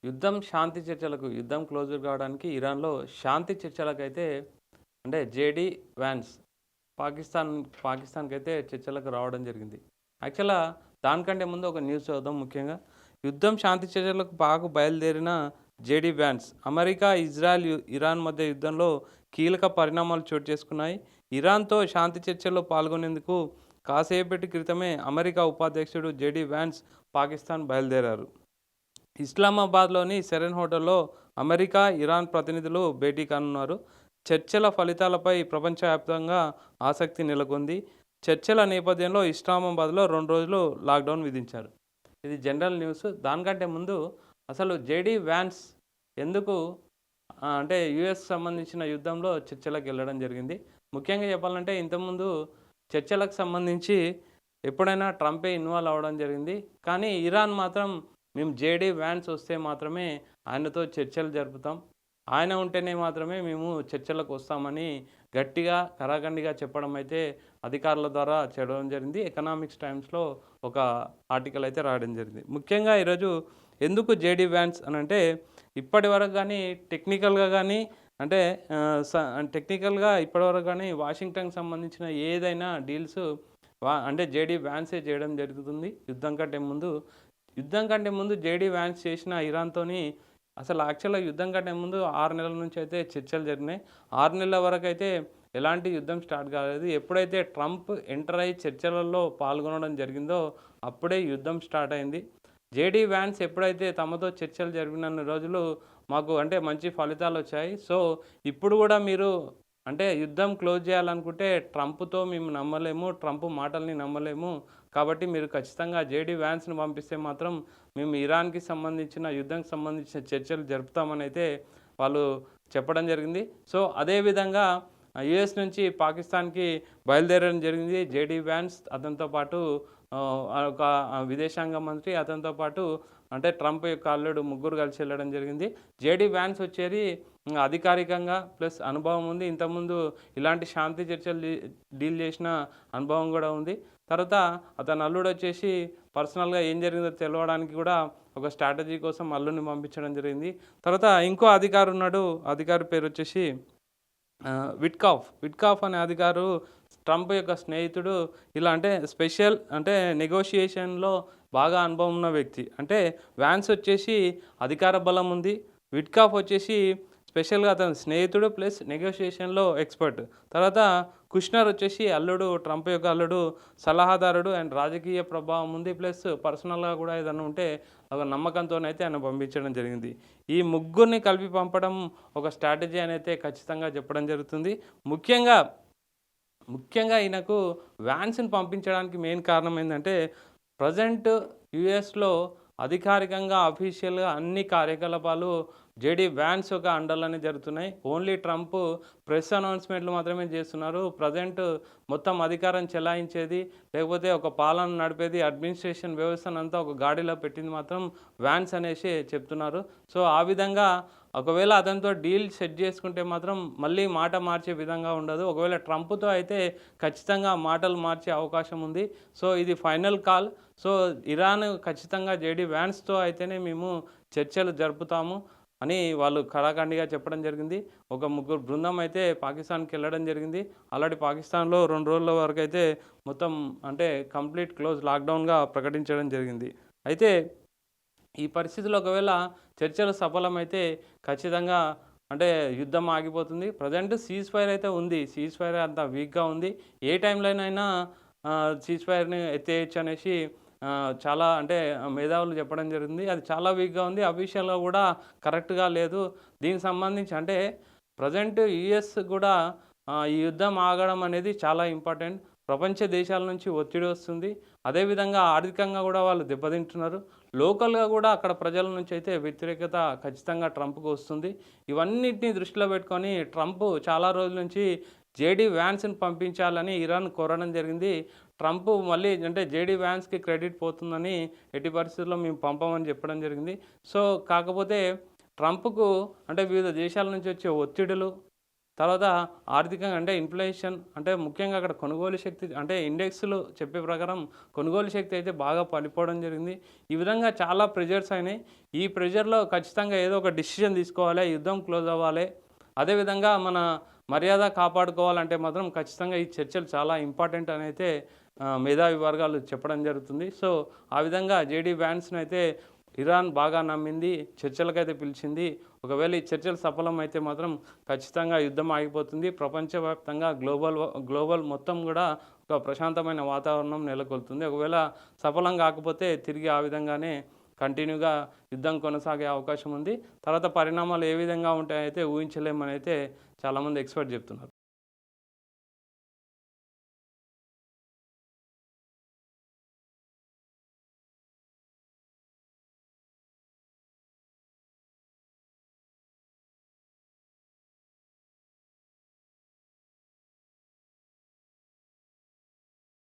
యుద్ధం శాంతి చర్చలకు యుద్ధం క్లోజర్ కావడానికి ఇరాన్‌లో శాంతి చర్చలకైతే అంటే జేడీ వాన్స్ పాకిస్తాన్ పాకిస్తాన్‌కైతే చర్చలకు రావడం జరిగింది. యాక్చువల్‌గా దానికంటే ముందు ఒక న్యూస్ చదువుదాం ముఖ్యంగా. యుద్ధం శాంతి చర్చలకు పాక్ బయలుదేరిన JD Vance America, Israel, Iran మధ్య యుద్ధంలో కీలక పరిణామాలు చోటు చేసుకున్నాయి. ఇరాన్‌తో శాంతి చర్చల్లో పాల్గొనేందుకు కాసేపటి క్రితమే అమెరికా ఉపాధ్యక్షుడు జేడీ వాన్స్ పాకిస్తాన్ బయలుదేరారు. ఇస్లామాబాద్‌లోని సెరెన్ హోటల్లో అమెరికా, ఇరాన్ ప్రతినిధులు భేటీ కానున్నారు. చర్చల ఫలితాలపై ప్రపంచవ్యాప్తంగా ఆసక్తి నెలకొంది. చర్చల నేపథ్యంలో ఇస్లామాబాద్‌లో 2 రోజులు లాక్‌డౌన్ విధించారు. ఇది జనరల్ న్యూస్. దానికంటే ముందు అసలు జేడీ వాన్స్ ఎందుకు అంటే యూఎస్‌కి సంబంధించిన యుద్ధంలో చర్చలకెళ్ళడం జరిగింది. ముఖ్యంగా చెప్పాలంటే ఇంతకుముందు చర్చలకు సంబంధించి ఎప్పుడైనా ట్రంపే ఇన్వాల్వ్ అవ్వడం జరిగింది. కానీ ఇరాన్ మాత్రం మేము జేడీ వాన్స్ వస్తే మాత్రమే ఆయనతో చర్చలు జరుపుతాం. ఆయన ఉంటేనే మాత్రమే మేము చర్చలకు వస్తామని గట్టిగా, కరాఖండిగా చెప్పడం అయితే అధికారుల ద్వారా చెప్పడం జరిగింది. ఎకనామిక్స్ టైమ్స్‌లో ఒక ఆర్టికల్ అయితే రాయడం జరిగింది. ముఖ్యంగా ఈరోజు ఎందుకు జేడీ వాన్స్ అనంటే ఇప్పటివరకు గానీ టెక్నికల్‌గా గానీ అంటే టెక్నికల్‌గా ఇప్పటివరకు గానీ వాషింగ్టన్‌కి సంబంధించిన ఏదైనా డీల్స్ అంటే జేడీ వాన్సే చేయడం జరుగుతుంది యుద్ధం కంటే ముందు జేడీ వాన్స్ చేసిన ఇరాన్‌తోని అసలు యాక్చువల్‌గా యుద్ధం కంటే ముందు 6 నెలల నుంచి అయితే చర్చలు జరిగినాయి. 6 నెలల వరకైతే ఎలాంటి యుద్ధం స్టార్ట్ కాలేదు. ఎప్పుడైతే ట్రంప్ ఎంటర్ అయ్యి చర్చలలో పాల్గొనడం జరిగిందో అప్పుడే యుద్ధం స్టార్ట్ అయింది. జేడీ వాన్స్ ఎప్పుడైతే తమతో చర్చలు జరిపినన్ని రోజులు మాకు అంటే మంచి ఫలితాలొచ్చాయి. సో, ఇప్పుడు గూడా మీరు అంటే యుద్ధం క్లోజ్ చేయాలనుకుంటే ట్రంప్‌తో మేము నమ్మలేము. ట్రంప్ మాటల్ని నమ్మలేము. కాబట్టి మీరు ఖచ్చితంగా జేడీ వాన్స్‌ని పంపిస్తే మాత్రం మేము ఇరాన్‌కి సంబంధించిన యుద్ధంకి సంబంధించిన చర్చలు జరుపుతామనైతే వాళ్ళు చెప్పడం జరిగింది. సో, అదే విధంగా యూఎస్ నుంచి పాకిస్తాన్‌కి బయలుదేరడం జరిగింది జేడీ వాన్స్. అతనితో పాటు ఒక విదేశాంగ మంత్రి, అతనితో పాటు అంటే ట్రంప్ యొక్క అల్లుడు ముగ్గురు కలిసి వెళ్ళడం జరిగింది. జేడీ వాన్స్ వచ్చేది అధికారికంగా ప్లస్ అనుభవం ఉంది. ఇంతకుముందు ఇలాంటి శాంతి చర్చలు డీల్ చేసిన అనుభవం కూడా ఉంది. తర్వాత అతని అల్లుడు వచ్చేసి పర్సనల్‌గా ఏం జరిగిందో తెలవడానికి కూడా ఒక స్ట్రాటజీ కోసం అల్లుడిని పంపించడం జరిగింది. తర్వాత ఇంకో అధికారి ఉన్నాడు. అధికారి పేరు వచ్చేసి విట్కాఫ్ అనే అధికారు ట్రంప్ యొక్క స్నేహితుడు. ఇలా అంటే స్పెషల్ అంటే నెగోషియేషన్‌లో బాగా అనుభవం ఉన్న వ్యక్తి. అంటే వాన్స్ వచ్చేసి అధికార బలం ఉంది. విట్కాఫ్ వచ్చేసి స్పెషల్‌గా అతని స్నేహితుడు ప్లస్ నెగోషియేషన్‌లో ఎక్స్‌పర్ట్. తర్వాత కుష్నర్ వచ్చేసి అల్లుడు, ట్రంప్ యొక్క అల్లుడు, సలహాదారుడు అండ్ రాజకీయ ప్రభావం ఉంది. ప్లస్ పర్సనల్‌గా కూడా ఏదన్నా ఉంటే ఒక నమ్మకంతోనైతే ఆయన పంపించడం జరిగింది. ఈ ముగ్గురిని కలిపి పంపడం ఒక స్ట్రాటజీ అని అయితే ఖచ్చితంగా చెప్పడం జరుగుతుంది. ముఖ్యంగా ముఖ్యంగా ఈయనకు వాన్స్‌ని పంపించడానికి మెయిన్ కారణం ఏందంటే, ప్రెజెంట్ యూఎస్‌లో అధికారికంగా, అఫీషియల్‌గా అన్ని కార్యకలాపాలు జేడీ వాన్స్ యొక్క అండర్‌లోనే జరుగుతున్నాయి. ఓన్లీ ట్రంప్ ప్రెస్ అనౌన్స్‌మెంట్‌లు మాత్రమే చేస్తున్నారు. ప్రెజెంట్ మొత్తం అధికారం చెలాయించేది, లేకపోతే ఒక పాలన నడిపేది, అడ్మినిస్ట్రేషన్ వ్యవస్థనంతా ఒక గాడిలో పెట్టింది మాత్రం వాన్స్ అనేసి చెప్తున్నారు. సో, ఆ విధంగా ఒకవేళ అతనితో డీల్ సెట్ చేసుకుంటే మాత్రం మళ్ళీ మాట మార్చే విధంగా ఉండదు. ఒకవేళ ట్రంప్‌తో అయితే ఖచ్చితంగా మాటలు మార్చే అవకాశం ఉంది. సో, ఇది ఫైనల్ కాల్. సో, ఇరాన్ ఖచ్చితంగా జేడీ వాన్స్‌తో అయితేనే మేము చర్చలు జరుపుతాము అని వాళ్ళు ఖరాఖండిగా చెప్పడం జరిగింది. ఒక ముగ్గురు బృందం అయితే పాకిస్తాన్‌కెళ్ళడం జరిగింది. ఆల్రెడీ పాకిస్తాన్‌లో 2 రోజుల వరకైతే మొత్తం అంటే కంప్లీట్ క్లోజ్ లాక్‌డౌన్‌గా ప్రకటించడం జరిగింది. అయితే ఈ పరిస్థితిలో ఒకవేళ చర్చలు సఫలమైతే ఖచ్చితంగా అంటే యుద్ధం ఆగిపోతుంది. ప్రెజెంట్ సీజ్ ఫైర్ అయితే ఉంది. సీజ్ ఫైర్ అంత వీక్‌గా ఉంది. ఏ టైంలోనైనా సీజ్ ఫైర్‌ని ఎత్తేయొచ్చు అనేసి చాలా అంటే మేధావులు చెప్పడం జరిగింది. అది చాలా వీక్‌గా ఉంది. అఫీషియల్‌గా కూడా కరెక్ట్‌గా లేదు. దీనికి సంబంధించి అంటే ప్రెజెంట్ యూఎస్ కూడా ఈ యుద్ధం ఆగడం అనేది చాలా ఇంపార్టెంట్. ప్రపంచ దేశాల నుంచి ఒత్తిడి వస్తుంది. అదేవిధంగా ఆర్థికంగా కూడా వాళ్ళు దెబ్బతింటున్నారు. లోకల్‌గా కూడా అక్కడ ప్రజల నుంచి అయితే వ్యతిరేకత ఖచ్చితంగా ట్రంప్‌కి వస్తుంది. ఇవన్నిటిని దృష్టిలో పెట్టుకొని ట్రంప్ చాలా రోజుల నుంచి జేడీ వాన్స్‌ని పంపించాలని ఇరాన్ కోరడం జరిగింది. ట్రంప్ మళ్ళీ అంటే జేడీ వాన్స్‌కి క్రెడిట్ పోతుందని ఎట్టి పరిస్థితుల్లో మేము పంపమని చెప్పడం జరిగింది. సో, కాకపోతే ట్రంప్‌కు అంటే వివిధ దేశాల నుంచి వచ్చే ఒత్తిడులు తర్వాత ఆర్థికంగా అంటే ఇన్‌ఫ్లేషన్ అంటే ముఖ్యంగా అక్కడ కొనుగోలు శక్తి అంటే ఇండెక్స్‌లు చెప్పే ప్రకారం కొనుగోలు శక్తి అయితే బాగా పడిపోవడం జరిగింది. ఈ విధంగా చాలా ప్రెషర్స్ అయినాయి. ఈ ప్రెషర్‌లో ఖచ్చితంగా ఏదో ఒక డిసిషన్ తీసుకోవాలి. యుద్ధం క్లోజ్ అవ్వాలి. అదేవిధంగా మన మర్యాద కాపాడుకోవాలంటే మాత్రం ఖచ్చితంగా ఈ చర్చలు చాలా ఇంపార్టెంట్ అని అయితే మేధావి వర్గాలు చెప్పడం జరుగుతుంది. సో, ఆ విధంగా జేడీ వ్యాన్స్‌నైతే ఇరాన్ బాగా నమ్మింది. చర్చలకైతే పిలిచింది. ఒకవేళ ఈ చర్చలు సఫలమైతే మాత్రం ఖచ్చితంగా యుద్ధం ఆగిపోతుంది. ప్రపంచవ్యాప్తంగా గ్లోబల్ మొత్తం గూడా ఒక ప్రశాంతమైన వాతావరణం నెలకొల్తుంది. ఒకవేళ సఫలం కాకపోతే తిరిగి ఆ విధంగానే కంటిన్యూగా యుద్ధం కొనసాగే అవకాశం ఉంది. తర్వాత పరిణామాలు ఏ విధంగా ఉంటాయైతే ఊహించలేమనైతే చాలామంది ఎక్స్‌పర్ట్ చెప్తున్నారు.